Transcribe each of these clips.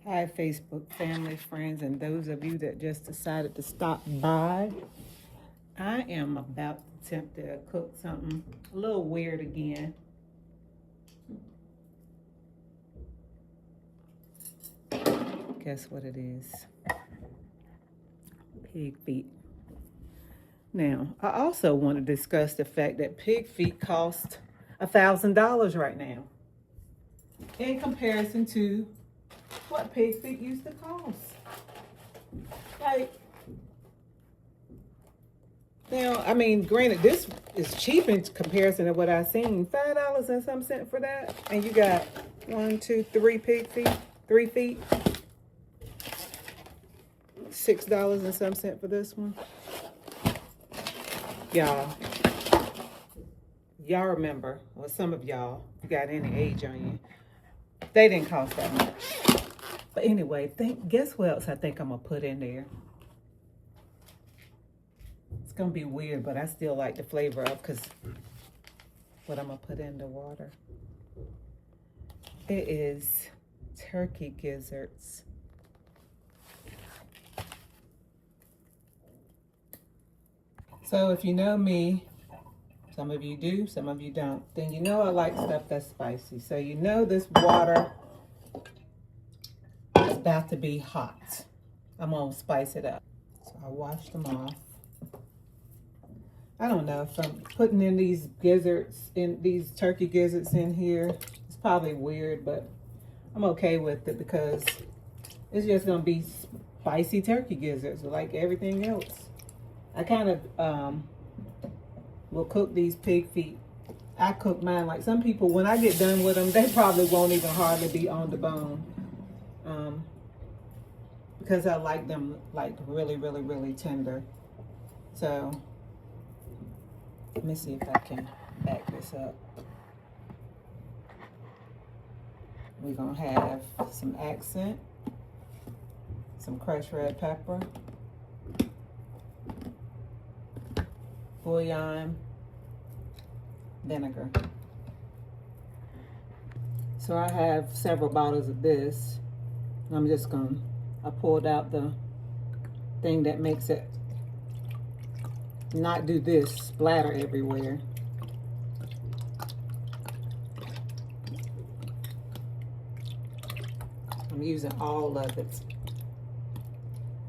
Hi, Facebook family, friends, and those of you that just decided to stop by. I am about to attempt to cook something a little weird again. Guess what it is? Pig feet. Now, I also want to discuss the fact that pig feet cost $1,000 right now in comparison to what pig feet used to cost. Like, now, I mean, granted, this is cheap in comparison to what I've seen. $5 and some cent for that. And you got 1, 2, 3 pig feet, 3 feet. $6 and some cent for this one. Y'all remember, or some of y'all, if you got any age on you, they didn't cost that much. But anyway, guess what else I think I'm gonna put in there? It's gonna be weird, but I still like the flavor of, because what I'm gonna put in the water. It is turkey gizzards. So if you know me, some of you do, some of you don't, then you know I like stuff that's spicy. So you know this water is about to be hot. I'm gonna spice it up. So I washed them off. I don't know if I'm putting in these gizzards, in these turkey gizzards in here. It's probably weird, but I'm okay with it because it's just gonna be spicy turkey gizzards like everything else. I kind of will cook these pig feet. I cook mine like some people, when I get done with them, they probably won't even hardly be on the bone. Because I like them like really, really, really tender. So let me see if I can back this up. We're gonna have some accent, some crushed red pepper, bouillon, vinegar. So I have several bottles of this. I pulled out the thing that makes it not do this, splatter everywhere. I'm using all of it.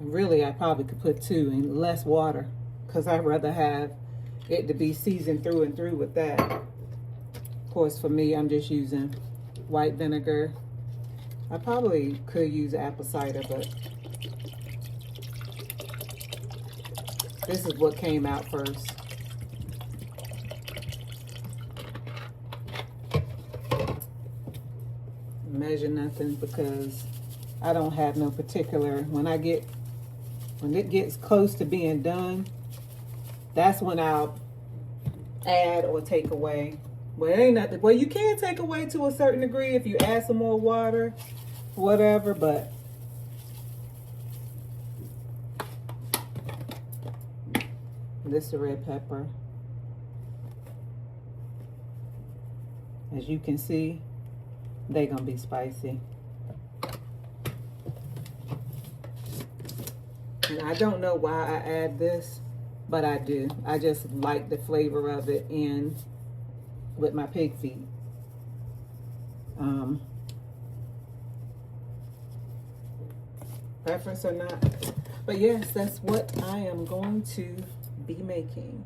And really, I probably could put 2 and less water, because I'd rather have it to be seasoned through and through with that. Of course, for me, I'm just using white vinegar. I probably could use apple cider, but this is what came out first. Measure nothing because I don't have no particular, when it gets close to being done, that's when I'll add or take away. Well, it ain't nothing. Well, you can take away to a certain degree if you add some more water, whatever, but this is the red pepper. As you can see, they're gonna be spicy. And I don't know why I add this, but I do. I just like the flavor of it in with my pig feet. Preference or not. But yes, that's what I am going to be making.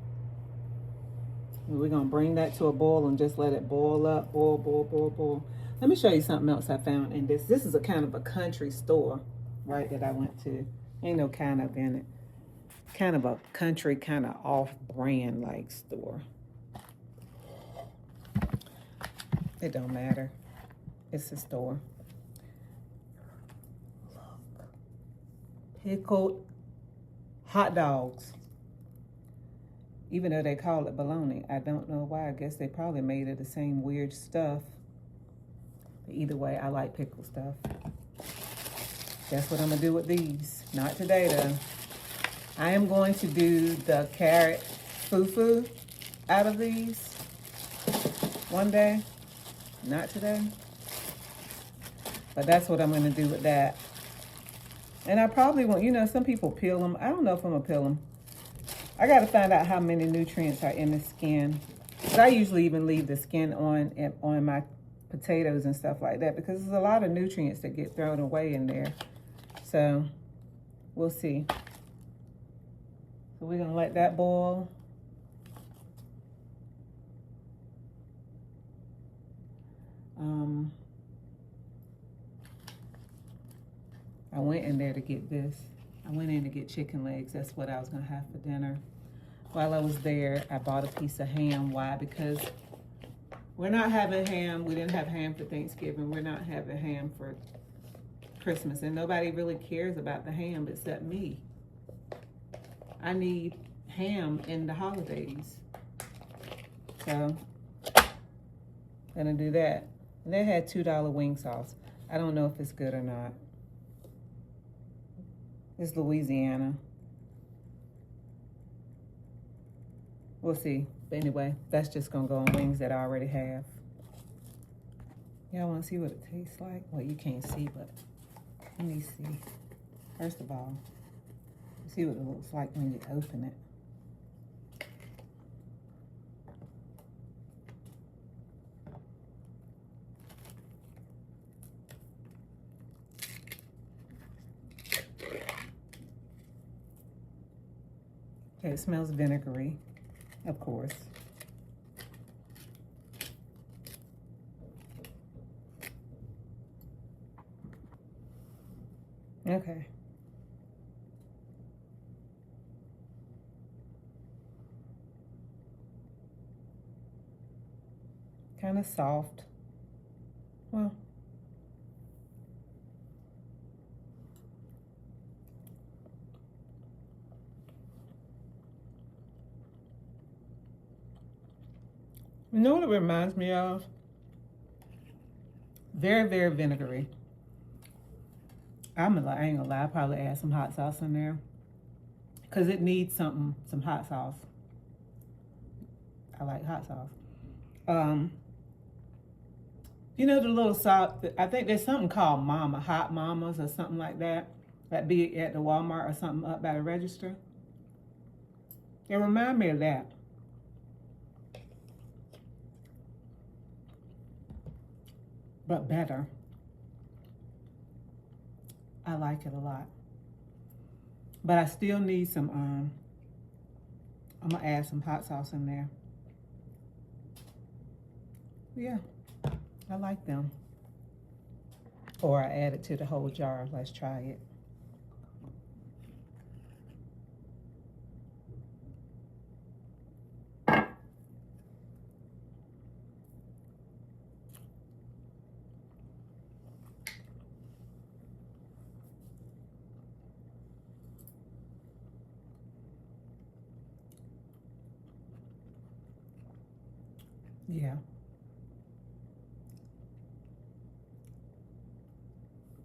We're going to bring that to a boil and just let it boil up. Boil, boil, boil, boil. Let me show you something else I found in this. This is a kind of a country store, right, that I went to. Ain't no kind of in it. Kind of a country, kind of off-brand like store. It don't matter. It's a store. Look. Pickled hot dogs. Even though they call it bologna, I don't know why. I guess they probably made it the same weird stuff. But either way, I like pickled stuff. That's what I'm gonna do with these. Not today though. I am going to do the carrot fufu out of these one day. Not today. But that's what I'm going to do with that. And I probably won't, you know, some people peel them. I don't know if I'm going to peel them. I got to find out how many nutrients are in the skin. Because I usually even leave the skin on my potatoes and stuff like that, because there's a lot of nutrients that get thrown away in there. So we'll see. So we're going to let that boil. I went in there to get this. I went in to get chicken legs. That's what I was going to have for dinner. While I was there, I bought a piece of ham. Why? Because we're not having ham. We didn't have ham for Thanksgiving. We're not having ham for Christmas. And nobody really cares about the ham except me. I need ham in the holidays. So, gonna do that. And they had $2 wing sauce. I don't know if it's good or not. It's Louisiana. We'll see. But anyway, that's just gonna go on wings that I already have. Y'all wanna see what it tastes like? Well, you can't see, but let me see. First of all, see what it looks like when you open it. Okay, it smells vinegary, of course. Okay. Kind of soft. Well, you know what it reminds me of? Very, very vinegary. I ain't gonna lie, I'll probably add some hot sauce in there, because it needs some hot sauce. I like hot sauce. You know the little sauce, I think there's something called Hot Mamas or something like that. That be at the Walmart or something up by the register. It reminds me of that. But better. I like it a lot. But I still need some, I'm gonna add some hot sauce in there. Yeah, I like them. Or I add it to the whole jar. Let's try it. Yeah.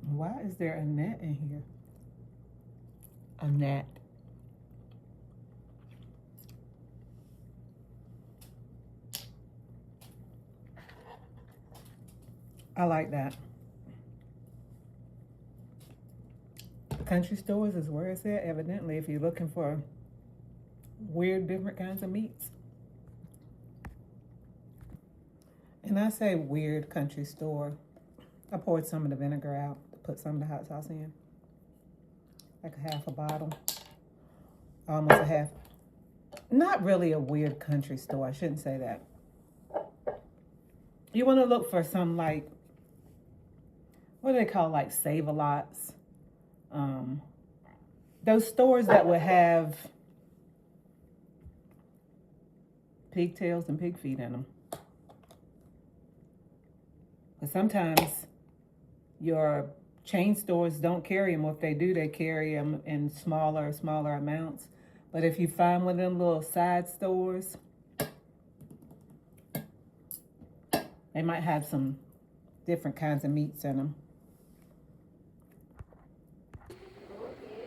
Why is there a gnat in here? A gnat. I like that. Country stores is where it's at, evidently, if you're looking for weird, different kinds of meats. And I say weird country store. I poured some of the vinegar out to put some of the hot sauce in. Like a half a bottle. Almost a half. Not really a weird country store. I shouldn't say that. You want to look for some, like, what do they call, like Save-A-Lots? Those stores that would have pigtails and pig feet in them. But sometimes your chain stores don't carry them. Or if they do, they carry them in smaller amounts. But if you find one of them little side stores, they might have some different kinds of meats in them.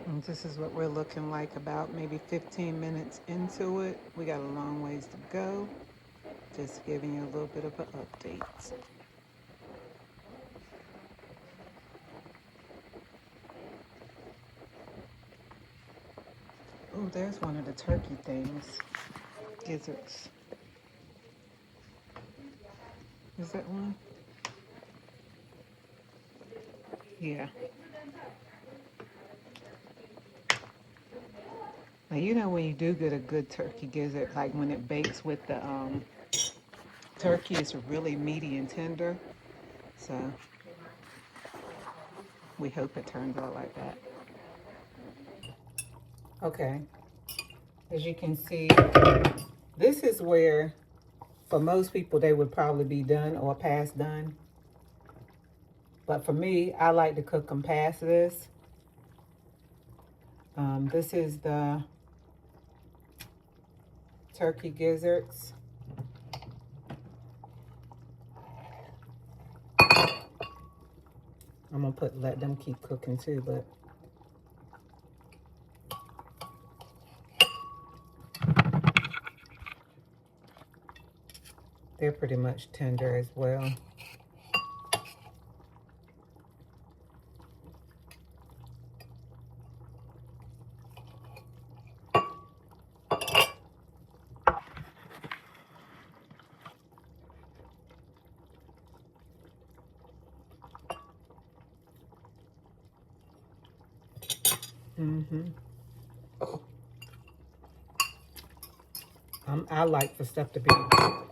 And this is what we're looking like about maybe 15 minutes into it. We got a long ways to go. Just giving you a little bit of an update. there's one of the turkey things. Gizzards. Is that one? Yeah. Now, you know when you do get a good turkey gizzard, like when it bakes with the turkey, it's really meaty and tender. So we hope it turns out like that. Okay. As you can see, this is where, for most people, they would probably be done or past done. But for me, I like to cook them past this. This is the turkey gizzards. I'm gonna let them keep cooking too, but they're pretty much tender as well. I like for stuff to be, I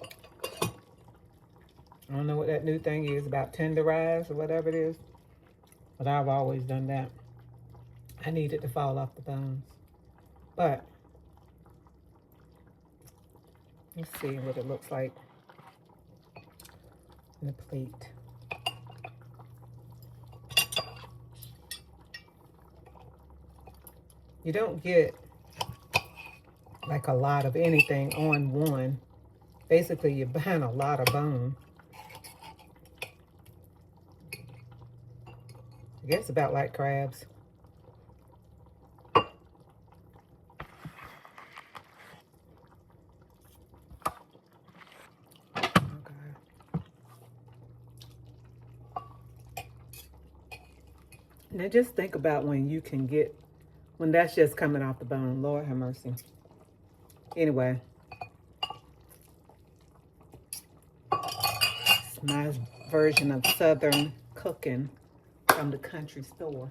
don't know what that new thing is about tenderized or whatever it is, but I've always done that. I need it to fall off the bones. But let's see what it looks like in the plate. You don't get like a lot of anything on one. Basically, you're buying a lot of bone. I guess about like crabs. Now just think about when you can get, when that's just coming off the bone. Lord have mercy. Anyway, it's my version of Southern cooking from the country store.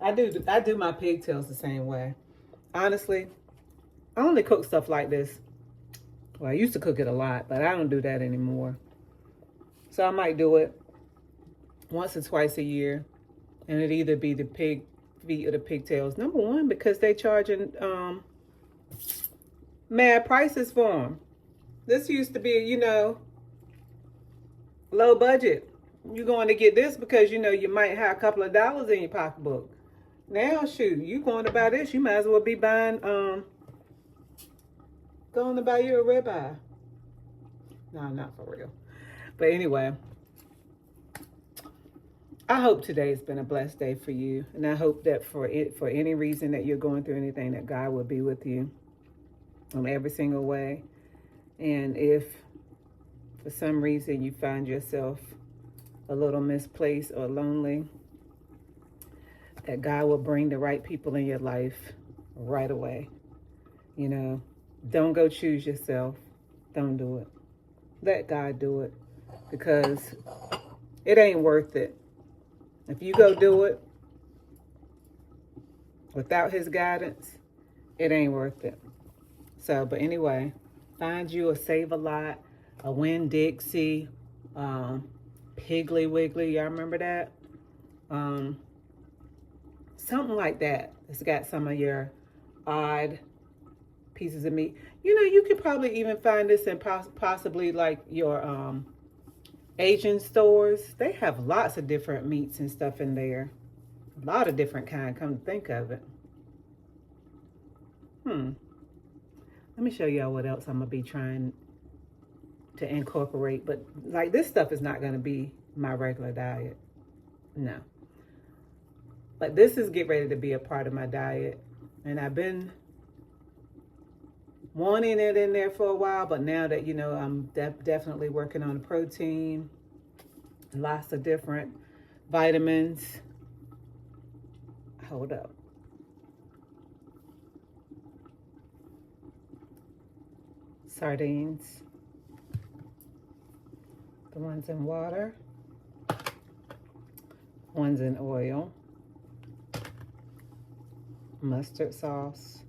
I do my pigtails the same way. Honestly, I only cook stuff like this. Well, I used to cook it a lot, but I don't do that anymore. So I might do it once or twice a year, and it'd either be the pig feet or the pigtails. Number one, because they charging mad prices for them. This used to be, you know, low budget. You're going to get this because, you know, you might have a couple of dollars in your pocketbook. Now, shoot, you going to buy this, you might as well be buying, going to buy you a ribeye. No, not for real. But anyway, I hope today's been a blessed day for you. And I hope that for any reason that you're going through anything, that God will be with you in every single way. And if for some reason you find yourself a little misplaced or lonely, that God will bring the right people in your life right away. You know, don't go choose yourself. Don't do it. Let God do it, because it ain't worth it. If you go do it without his guidance, it ain't worth it. So, but anyway, find you a Save-A-Lot, a Winn-Dixie, Piggly Wiggly. Y'all remember that? Something like that. It's got some of your odd pieces of meat. You know, you could probably even find this in possibly like your Asian stores. They have lots of different meats and stuff in there. A lot of different kind, come to think of it. Let me show y'all what else I'm gonna be trying to incorporate. But like, this stuff is not gonna be my regular diet. No. But this is get ready to be a part of my diet. And I've been wanting it in there for a while, but now that, you know, I'm definitely working on protein, lots of different vitamins, Hold up. Sardines. The ones in water. Ones in oil. Mustard sauce.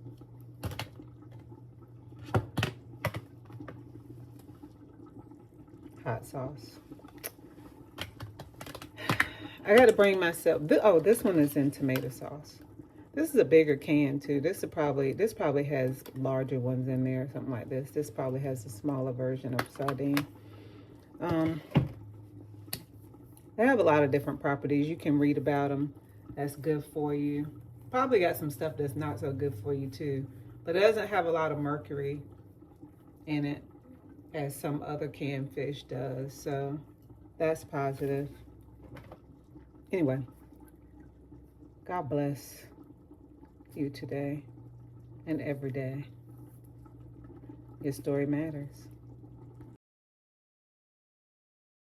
Hot sauce. I got to bring myself. Oh, this one is in tomato sauce. This is a bigger can too. This probably has larger ones in there, something like this. This probably has a smaller version of sardine. They have a lot of different properties. You can read about them. That's good for you. Probably got some stuff that's not so good for you too. But it doesn't have a lot of mercury in it as some other canned fish does. So that's positive. Anyway, God bless you today and every day. Your story matters.